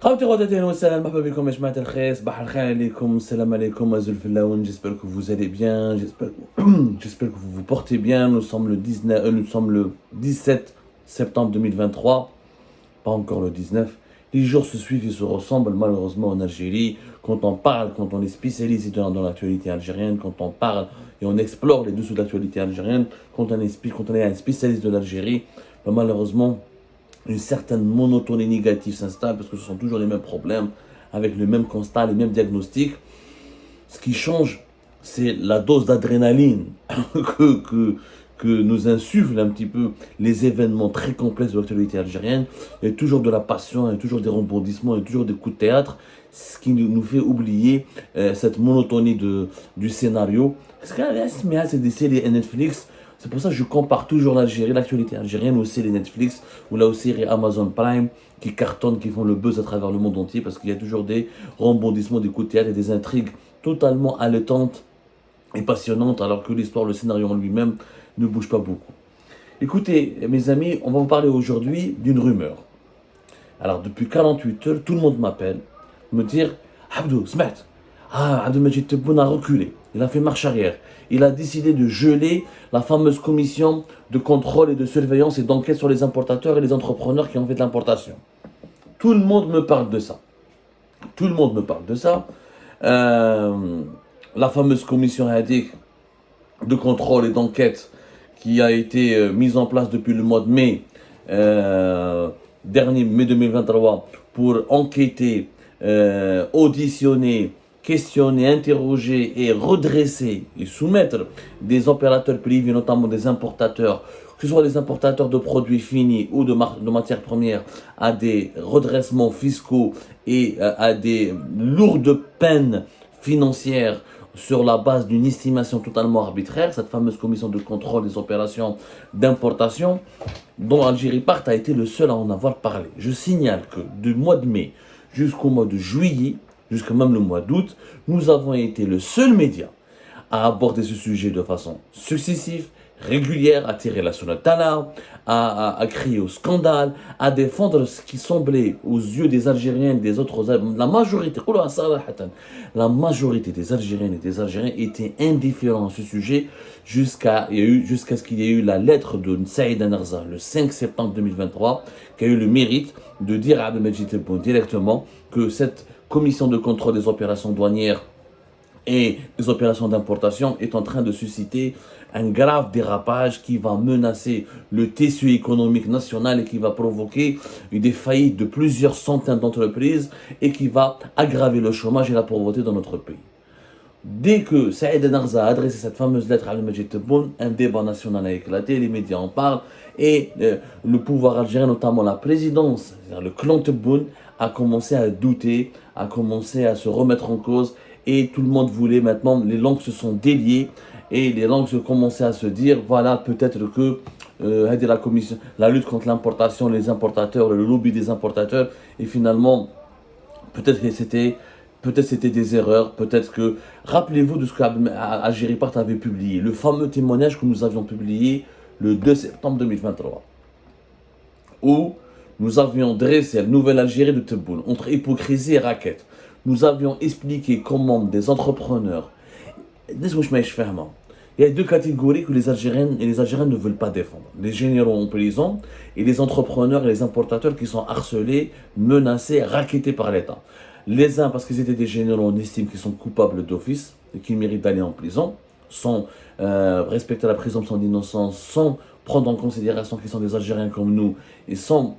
خوتي غداتي اهلا وسهلا مرحبا بكم يا جماعة الخير صباح الخير عليكم السلام عليكم azul Filaoun, j'espère que vous allez bien, j'espère que vous vous portez bien. Nous sommes le 19 nous sommes le 17 septembre 2023, pas encore le 19. Les jours se suivent et se ressemblent malheureusement en Algérie. Quand on parle, quand on est spécialisé dans l'actualité algérienne, quand on parle et on explore les dessous de l'actualité algérienne, quand on est un spécialiste de l'Algérie, ben malheureusement une certaine monotonie négative s'installe parce que ce sont toujours les mêmes problèmes, avec le même constat, les mêmes diagnostics. Ce qui change, c'est la dose d'adrénaline que nous insufflent un petit peu les événements très complexes de l'actualité algérienne. Il y a toujours de la passion, il y a toujours des rebondissements, il y a toujours des coups de théâtre, ce qui nous fait oublier cette monotonie du scénario. Parce que c'est des séries Netflix. C'est pour ça que je compare toujours l'Algérie, l'actualité algérienne aux séries Netflix ou là aux séries Amazon Prime qui cartonnent, qui font le buzz à travers le monde entier parce qu'il y a toujours des rebondissements, des coups de théâtre et des intrigues totalement haletantes et passionnantes alors que l'histoire, le scénario en lui-même ne bouge pas beaucoup. Écoutez, mes amis, on va vous parler aujourd'hui d'une rumeur. Alors, depuis 48 heures, tout le monde m'appelle, me dire Abdou, Smet, Abdelmajid Tebboune a reculé, il a fait marche arrière. Il a décidé de geler la fameuse commission de contrôle et de surveillance et d'enquête sur les importateurs et les entrepreneurs qui ont fait de l'importation. Tout le monde me parle de ça. Tout le monde me parle de ça. La fameuse commission de contrôle et d'enquête qui a été mise en place depuis le mois de mai dernier, mai 2023, pour enquêter, auditionner, questionner, interroger et redresser et soumettre des opérateurs privés, notamment des importateurs, que ce soit des importateurs de produits finis ou de matières premières, à des redressements fiscaux et à des lourdes peines financières sur la base d'une estimation totalement arbitraire, cette fameuse commission de contrôle des opérations d'importation, dont Algérie Part a été le seul à en avoir parlé. Je signale que du mois de mai jusqu'au mois de juillet, jusqu'à même le mois d'août, nous avons été le seul média à aborder ce sujet de façon successive, régulière, à tirer la sonnette d'alarme, à crier au scandale, à défendre ce qui semblait aux yeux des Algériens, des autres, la majorité des Algériennes et des Algériens étaient indifférents à ce sujet jusqu'à ce qu'il y ait eu la lettre de Saïd Narza le 5 septembre 2023, qui a eu le mérite de dire à Abdelmajid Tebboune directement que cette commission de contrôle des opérations douanières et des opérations d'importation est en train de susciter un grave dérapage qui va menacer le tissu économique national et qui va provoquer des faillites de plusieurs centaines d'entreprises et qui va aggraver le chômage et la pauvreté dans notre pays. Dès que Saïd Narza a adressé cette fameuse lettre à Abdelmajid Tebboune, un débat national a éclaté, les médias en parlent et le pouvoir algérien, notamment la présidence, c'est-à-dire le clan Tebboune, a commencé à douter, a commencé à se remettre en cause et tout le monde voulait maintenant, les langues se sont déliées et les langues se commençaient à se dire, voilà, peut-être que la lutte contre l'importation, les importateurs, le lobby des importateurs, et finalement, peut-être c'était des erreurs, peut-être que... Rappelez-vous de ce qu'Algérie Part avait publié, le fameux témoignage que nous avions publié le 2 septembre 2023, où nous avions dressé la nouvelle Algérie de Tebboune, entre hypocrisie et raquette. Nous avions expliqué comment des entrepreneurs... Il y a deux catégories que les Algériennes et les Algériens ne veulent pas défendre. Les généraux en prison et les entrepreneurs et les importateurs qui sont harcelés, menacés, rackettés par l'État. Les uns parce qu'ils étaient des généraux, on estime qu'ils sont coupables d'office et qu'ils méritent d'aller en prison, sans respecter la présomption d'innocence, sans prendre en considération qu'ils sont des Algériens comme nous et sans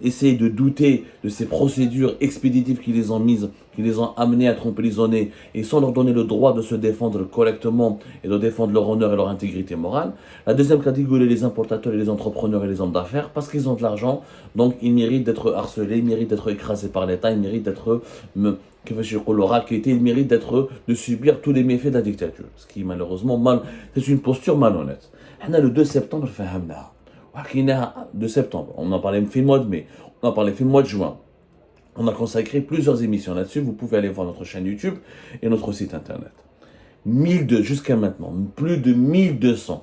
essayer de douter de ces procédures expéditives qui les ont amenés à être emprisonnés et sans leur donner le droit de se défendre correctement et de défendre leur honneur et leur intégrité morale. La deuxième catégorie, les importateurs et les entrepreneurs et les hommes d'affaires, parce qu'ils ont de l'argent, donc ils méritent d'être harcelés, ils méritent d'être écrasés par l'État, ils méritent d'être rackettés, ils méritent de subir tous les méfaits de la dictature. Ce qui malheureusement, c'est une posture malhonnête. On a le 2 septembre, de septembre, on en parlait le mois de mai, on en parlait le mois de juin. On a consacré plusieurs émissions là-dessus. Vous pouvez aller voir notre chaîne YouTube et notre site internet. 1200 jusqu'à maintenant, plus de 1200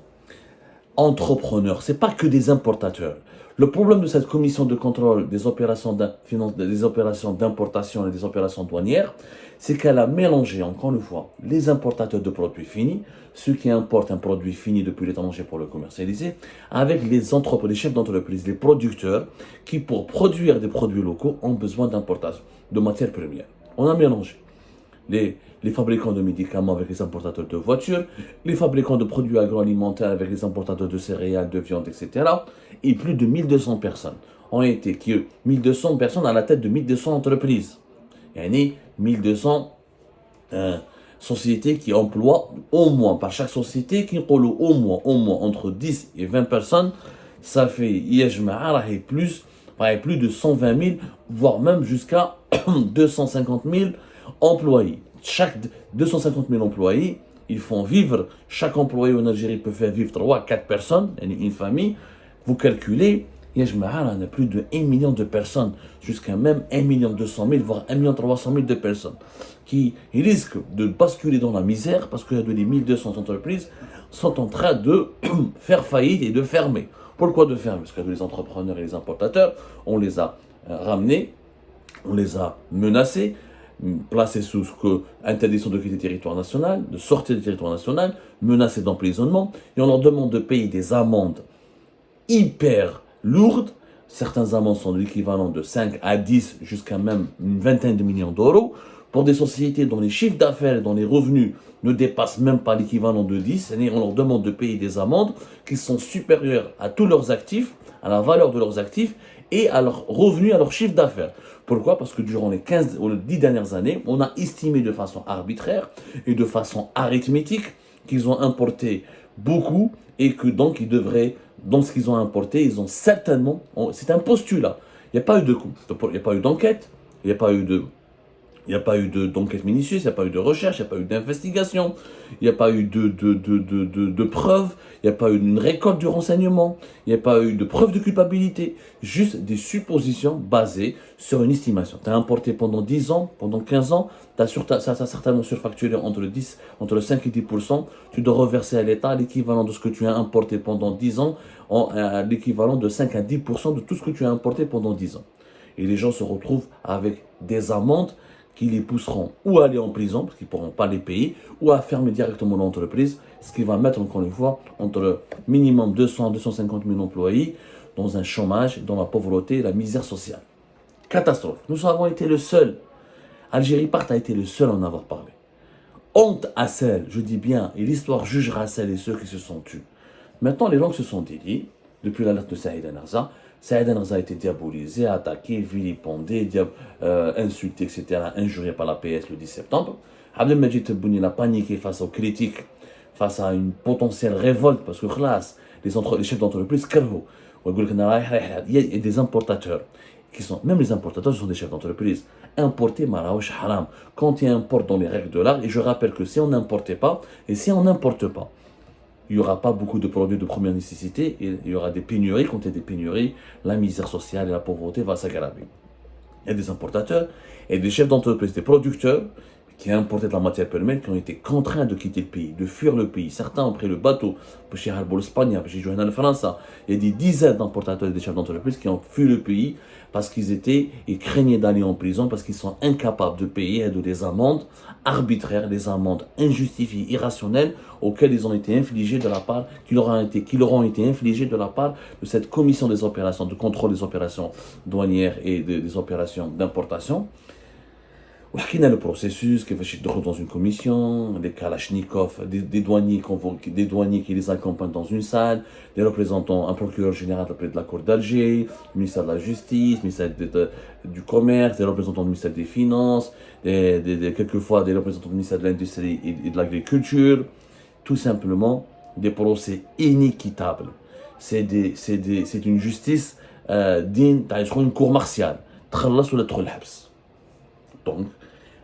entrepreneurs, c'est pas que des importateurs. Le problème de cette commission de contrôle des opérations d'importation et des opérations douanières, c'est qu'elle a mélangé, encore une fois, les importateurs de produits finis, ceux qui importent un produit fini depuis l'étranger pour le commercialiser, avec les entreprises, les chefs d'entreprise, les producteurs, qui pour produire des produits locaux ont besoin d'importation, de matières premières. On a mélangé les fabricants de médicaments avec les importateurs de voitures, les fabricants de produits agroalimentaires avec les importateurs de céréales, de viande, etc. Et plus de 1200 personnes ont été, 1200 personnes à la tête de 1200 entreprises. Il y a 1200 sociétés qui emploient au moins, par chaque société, qui emploient au moins entre 10 et 20 personnes. Ça fait plus de 120 000, voire même jusqu'à 250 000 employés. Chaque 250 000 employés, ils font vivre, chaque employé en Algérie peut faire vivre 3 4 personnes, une famille. Vous calculez, on a plus de 1 million de personnes, jusqu'à même 1 200 000, voire 1 300 000 de personnes, qui risquent de basculer dans la misère parce que les 1200 entreprises sont en train de faire faillite et de fermer. Pourquoi de fermer? Parce que les entrepreneurs et les importateurs, on les a ramenés, on les a menacés, placés sous interdiction de quitter le territoire national, de sortir du territoire national, menacés d'emprisonnement, et on leur demande de payer des amendes hyper lourdes. Certaines amendes sont de l'équivalent de 5 à 10 jusqu'à même une vingtaine de millions d'euros pour des sociétés dont les chiffres d'affaires et dont les revenus ne dépassent même pas l'équivalent de 10. C'est-à-dire on leur demande de payer des amendes qui sont supérieures à tous leurs actifs, à la valeur de leurs actifs et à leurs revenus, à leur chiffre d'affaires. Pourquoi? Parce que durant les 15 ou les 10 dernières années, on a estimé de façon arbitraire et de façon arithmétique qu'ils ont importé beaucoup et que donc ils devraient, dans ce qu'ils ont importé, ils ont certainement, c'est un postulat, il n'y a pas eu de coup, il n'y a pas eu d'enquête, il n'y a pas eu d'enquête minutieuse, il n'y a pas eu de recherche, il n'y a pas eu d'investigation, il n'y a pas eu de preuves, il n'y a pas eu une récolte de renseignements, il n'y a pas eu de preuves de culpabilité, juste des suppositions basées sur une estimation. Tu as importé pendant 10 ans, pendant 15 ans, ça a certainement surfacturé entre le 5 et 10%, tu dois reverser à l'État l'équivalent de ce que tu as importé pendant 10 ans, l'équivalent de 5 à 10% de tout ce que tu as importé pendant 10 ans. Et les gens se retrouvent avec des amendes qui les pousseront ou à aller en prison, parce qu'ils ne pourront pas les payer, ou à fermer directement l'entreprise, ce qui va mettre encore une fois entre minimum 200 à 250 000 employés dans un chômage, dans la pauvreté et la misère sociale. Catastrophe. Nous avons été le seul. Algérie Part a été le seul à en avoir parlé. Honte à celles, je dis bien, et l'histoire jugera celles et ceux qui se sont tus. Maintenant, les langues se sont déliées, depuis la lettre de Saïd Narza. Saïd Narza a été diabolisé, attaqué, vilipendé, insulté, etc., injurié par la PS le 10 septembre. Abdelmajid Tebboune, il a paniqué face aux critiques, face à une potentielle révolte, parce que les chefs d'entreprise, il y a des importateurs, même les importateurs sont des chefs d'entreprise. Importer, maraouch haram. Quand ils importent dans les règles de l'art, et je rappelle que si on n'importait pas, et si on n'importe pas, il n'y aura pas beaucoup de produits de première nécessité, et il y aura des pénuries. Quand il y a des pénuries, la misère sociale et la pauvreté va s'aggraver. Il y a des importateurs et des chefs d'entreprise, des producteurs qui importaient de la matière première, qui ont été contraints de quitter le pays, de fuir le pays. Certains ont pris le bateau pour chez Harbour l'Espagne, pour chez Johanna France. Il y a des dizaines d'importateurs et des chefs d'entreprise qui ont fui le pays parce ils craignaient d'aller en prison, parce qu'ils sont incapables de payer des amendes arbitraires, des amendes injustifiées, irrationnelles, auxquelles ils ont été infligés de la part, qui leur ont été infligés de la part de cette commission des opérations, de contrôle des opérations douanières et des opérations d'importation. On a le processus, qui va dans une commission, des kalachnikovs, des douaniers qui les accompagnent dans une salle, des représentants, un procureur général de la Cour d'Alger, le ministère de la Justice, le ministère du Commerce, des représentants du ministère des Finances, quelquefois des représentants du ministère de l'Industrie et de l'Agriculture. Tout simplement, des procès inéquitables. C'est une justice digne d'une cour martiale. Donc,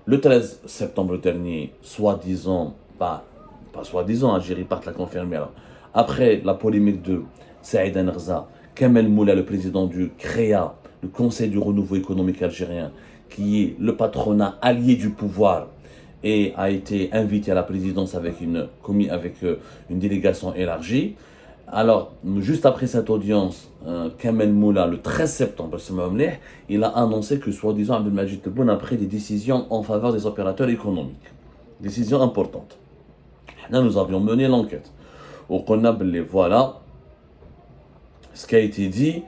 le 13 septembre dernier, soi-disant, pas soi-disant, Algérie Part l'a confirmé. Alors, après la polémique de Saïd Narza, Kamel Moula, le président du CREA, le Conseil du renouveau économique algérien, qui est le patronat allié du pouvoir, et a été invité à la présidence avec une délégation élargie. Alors, juste après cette audience, Kamel Moula, le 13 septembre, il a annoncé que, soi-disant, Abdelmajid Tebboune a pris des décisions en faveur des opérateurs économiques. Décisions importantes. Là, nous avions mené l'enquête. Au Qonab, voilà ce qui a été dit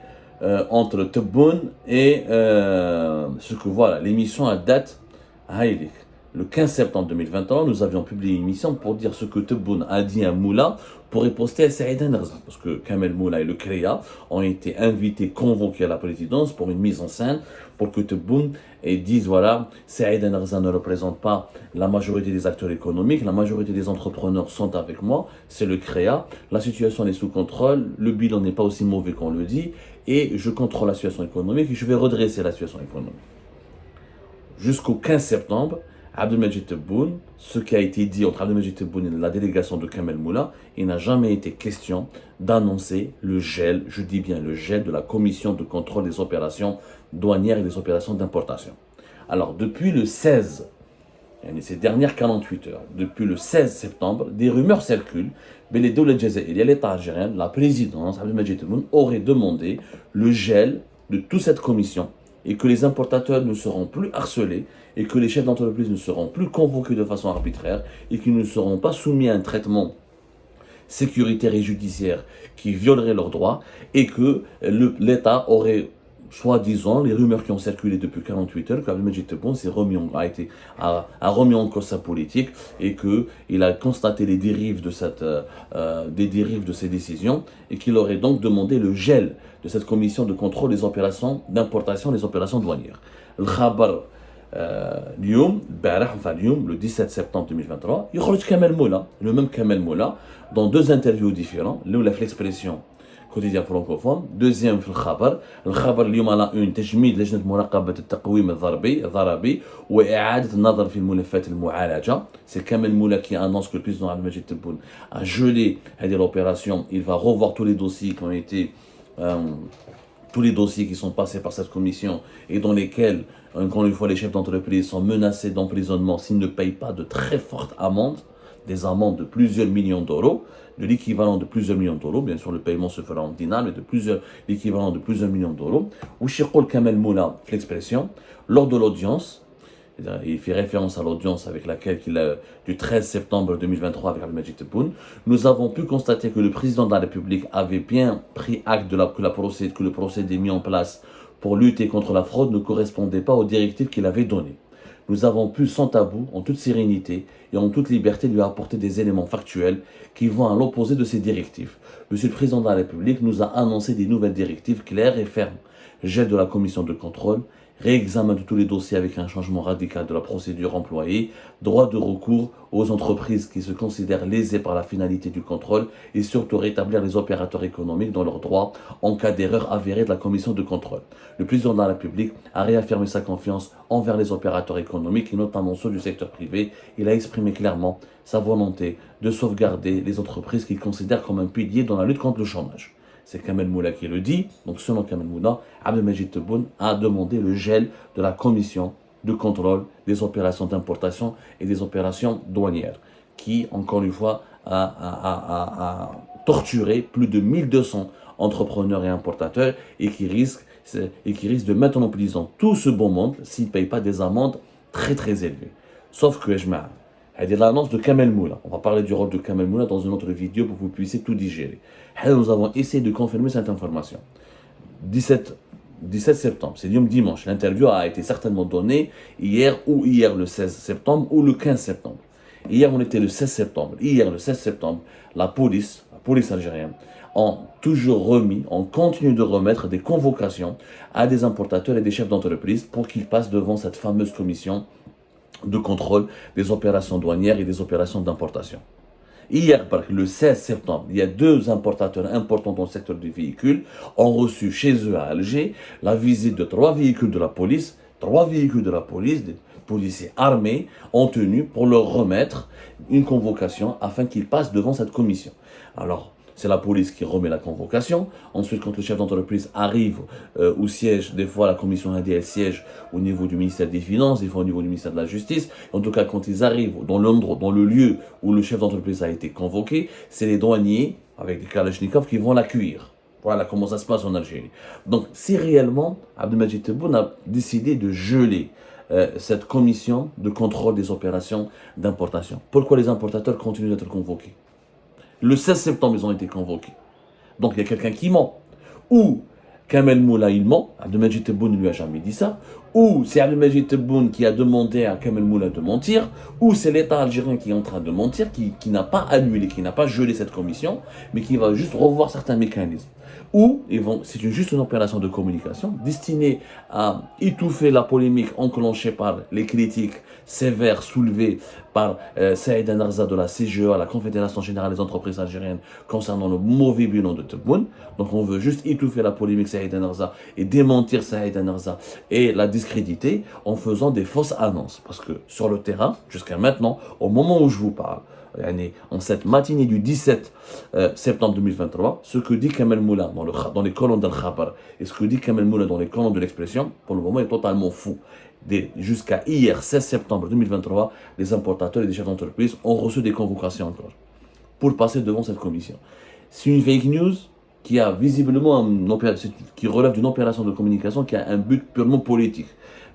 entre Tebboune et ce que voilà, l'émission à date Haïlik. Le 15 septembre 2021, nous avions publié une émission pour dire ce que Tebboune a dit à Moula pour riposter à Saïd Enerza. Parce que Kamel Moula et le CREA ont été invités, convoqués à la présidence pour une mise en scène, pour que Tebboune dise voilà, Saïd Enerza ne représente pas la majorité des acteurs économiques, la majorité des entrepreneurs sont avec moi, c'est le CREA, la situation est sous contrôle, le bilan n'est pas aussi mauvais qu'on le dit, et je contrôle la situation économique et je vais redresser la situation économique. Jusqu'au 15 septembre, Abdelmajid Tebboune, ce qui a été dit entre Abdelmajid Tebboune et la délégation de Kamel Moula, il n'a jamais été question d'annoncer le gel, je dis bien le gel de la commission de contrôle des opérations douanières et des opérations d'importation. Alors, depuis le 16, ces dernières 48 heures, depuis le 16 septembre, des rumeurs circulent, mais les Doula Jazaïri, l'État algérien, la présidence, Abdelmajid Tebboune, aurait demandé le gel de toute cette commission et que les importateurs ne seront plus harcelés et que les chefs d'entreprise ne seront plus convoqués de façon arbitraire et qu'ils ne seront pas soumis à un traitement sécuritaire et judiciaire qui violerait leurs droits et que l'État aurait, soi-disant, les rumeurs qui ont circulé depuis 48 heures, qu'Abdelmajid Tebboune a remis en cause sa politique et qu'il a constaté les dérives de ces décisions et qu'il aurait donc demandé le gel de cette commission de contrôle des opérations d'importation, des opérations douanières. Le Khabar, le 17 septembre 2023, il y a Kamel Moula, le même Kamel Moula, dans deux interviews différentes, l'une a fait l'expression quotidien francophone, deuxième في الخبر اليوم على une تجميد لجنة مراقبة التقويم الضريبي وإعادة النظر في الملفات المعالجة. C'est Kamel Moula qui annonce que le président Abdelmajid Tebboune a gelé l'opération. Il va revoir tous les dossiers qui ont été tous les dossiers qui sont passés par cette commission et dans lesquels, encore une fois, les chefs d'entreprise sont menacés d'emprisonnement s'ils ne payent pas de très fortes amendes, des amendes de plusieurs millions d'euros, de l'équivalent de plusieurs millions d'euros. Bien sûr, le paiement se fera en dinars, mais l'équivalent de plusieurs millions d'euros. Ou Shirkol Kamel Moula, l'expression, lors de l'audience, il fait référence à l'audience avec laquelle du 13 septembre 2023 avec Abdelmajid Tebboune, nous avons pu constater que le président de la République avait bien pris acte que le procédé mis en place pour lutter contre la fraude ne correspondait pas aux directives qu'il avait données. Nous avons pu, sans tabou, en toute sérénité et en toute liberté, lui apporter des éléments factuels qui vont à l'opposé de ces directives. Monsieur le Président de la République nous a annoncé des nouvelles directives claires et fermes. Gel de la commission de contrôle, réexamen de tous les dossiers avec un changement radical de la procédure employée, droit de recours aux entreprises qui se considèrent lésées par la finalité du contrôle et surtout rétablir les opérateurs économiques dans leurs droits en cas d'erreur avérée de la commission de contrôle. Le président de la République a réaffirmé sa confiance envers les opérateurs économiques et notamment ceux du secteur privé. Il a exprimé clairement sa volonté de sauvegarder les entreprises qu'il considère comme un pilier dans la lutte contre le chômage. C'est Kamel Moula qui le dit. Donc selon Kamel Moula, Abdelmajid Tebboune a demandé le gel de la commission de contrôle des opérations d'importation et des opérations douanières, qui, encore une fois, a torturé plus de 1200 entrepreneurs et importateurs et qui risque de mettre en prison tout ce bon monde s'ils ne payent pas des amendes très très élevées. Sauf que, c'est l'annonce de Kamel Moula. On va parler du rôle de Kamel Moula dans une autre vidéo pour que vous puissiez tout digérer. Nous avons essayé de confirmer cette information. 17 septembre, c'est dimanche. L'interview a été certainement donnée hier le 16 septembre ou le 15 septembre. Hier, on était le 16 septembre. Hier, le 16 septembre, la police algérienne, on continue de remettre des convocations à des importateurs et des chefs d'entreprise pour qu'ils passent devant cette fameuse commission de contrôle des opérations douanières et des opérations d'importation. Hier, le 16 septembre, il y a deux importateurs importants dans le secteur du véhicule ont reçu chez eux à Alger la visite de trois véhicules de la police, des policiers armés ont tenu pour leur remettre une convocation afin qu'ils passent devant cette commission. Alors, c'est la police qui remet la convocation. Ensuite, quand le chef d'entreprise arrive au siège, des fois la commission ADL siège au niveau du ministère des Finances, des fois au niveau du ministère de la Justice. En tout cas, quand ils arrivent dans le lieu où le chef d'entreprise a été convoqué, c'est les douaniers, avec des Kalachnikov qui vont l'accueillir. Voilà comment ça se passe en Algérie. Donc, si réellement Abdelmadjid Tebboune a décidé de geler cette commission de contrôle des opérations d'importation, pourquoi les importateurs continuent d'être convoqués? Le 16 septembre, ils ont été convoqués. Donc, il y a quelqu'un qui ment. Ou Kamel Moula, il ment. Abdelmadjid Tebboune ne lui a jamais dit ça. Ou c'est Abdelmadjid Tebboune qui a demandé à Kamel Moula de mentir. Ou c'est l'État algérien qui est en train de mentir, qui n'a pas annulé, qui n'a pas gelé cette commission, mais qui va juste revoir certains mécanismes. Ou c'est juste une opération de communication destinée à étouffer la polémique enclenchée par les critiques sévères soulevées par Saïd Enarza de la CGE, la Confédération Générale des Entreprises Algériennes, concernant le mauvais bilan de Tebboune. Donc on veut juste étouffer la polémique Saïd Enarza et démentir Saïd Enarza et la discréditer en faisant des fausses annonces. Parce que sur le terrain, jusqu'à maintenant, au moment où je vous parle, en cette matinée du 17 septembre 2023, ce que dit Kamel Moula dans les colonnes d'Al-Khabar et ce que dit Kamel Moula dans les colonnes de l'Expression, pour le moment, est totalement fou. Jusqu'à hier, 16 septembre 2023, les importateurs et les chefs d'entreprise ont reçu des convocations encore pour passer devant cette commission. C'est une fake news qui a visiblement qui relève d'une opération de communication qui a un but purement politique.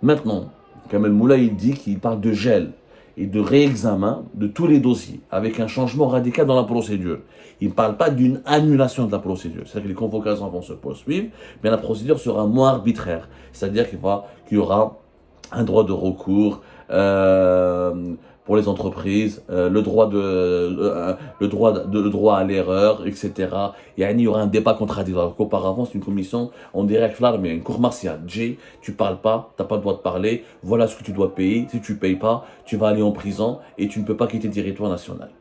Maintenant, Kamel Moula, il dit qu'il parle de gel et de réexamen de tous les dossiers, avec un changement radical dans la procédure. Il ne parle pas d'une annulation de la procédure, c'est-à-dire que les convocations vont se poursuivre, mais la procédure sera moins arbitraire, c'est-à-dire qu'il y aura un droit de recours pour les entreprises, le droit à l'erreur, etc. Il y aura un débat contradictoire. Qu'auparavant, c'est une commission, on dirait mais une cour martiale. Tu parles pas, tu n'as pas le droit de parler, voilà ce que tu dois payer. Si tu ne payes pas, tu vas aller en prison et tu ne peux pas quitter le territoire national.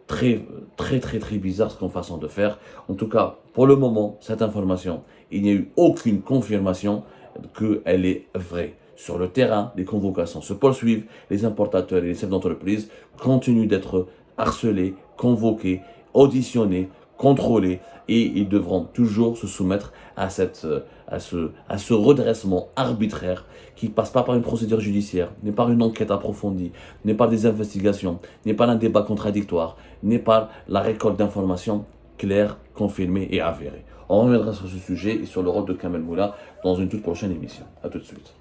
Très, très, très, très bizarre ce qu'on façon de faire. En tout cas, pour le moment, cette information, il n'y a eu aucune confirmation qu'elle est vraie. Sur le terrain, les convocations se poursuivent, les importateurs et les chefs d'entreprise continuent d'être harcelés, convoqués, auditionnés, contrôlés, et ils devront toujours se soumettre à ce redressement arbitraire qui ne passe pas par une procédure judiciaire, n'est pas une enquête approfondie, n'est pas des investigations, n'est pas un débat contradictoire, n'est pas la récolte d'informations claires, confirmées et avérées. On reviendra sur ce sujet et sur le rôle de Kamel Moula dans une toute prochaine émission. A tout de suite.